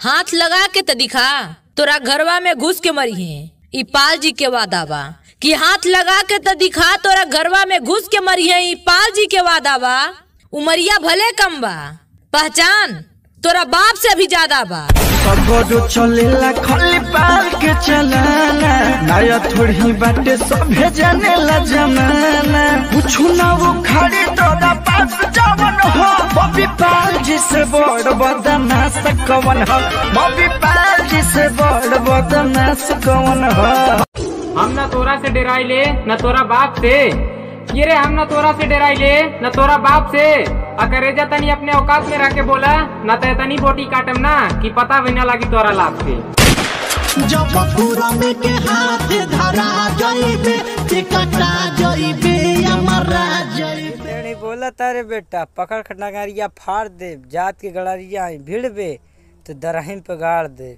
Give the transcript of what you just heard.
हाथ लगा के तो दिखा, तोरा घरवा में घुस के मरी है। ई पाल जी के वादा बा कि हाथ लगा के तो दिखा, तोरा घरवा में घुस के मरी है। ई पाल जी के वादा बा। उमरिया भले कम बा, पहचान तोरा बाप से भी ज्यादा बा। चलेला खाली पाल के चलाना, नया थोड़ी बाटे सभे जाने ला जमाना। कुछु ना वो खड़ी तोरा पास जवन हो, बॉबी पाल जी से बड़ बदमाश कवन हो। बॉबी पाल जी से बड़ बदमाश कवन हो। हम न तोरा से डराई ले न तोरा बाप से, ये रे हम न तोरा से डराई ले न तोरा बाप से। अकरेजा तनी अपने औकात में रह के बोला, न ते तनी बोटी काटम ना कि पता भी न लगी तोरा लाभ से। जब पूरा में के हाथ धरा जाइबे, टिकटा जाइबे अमरा जाइबे। नहीं बोला तारे बेटा, पकड़ खटनागारिया फाड़ दे, जात के गड़ारिया भिड़ बे तो दरहिन पे गाड़ दे।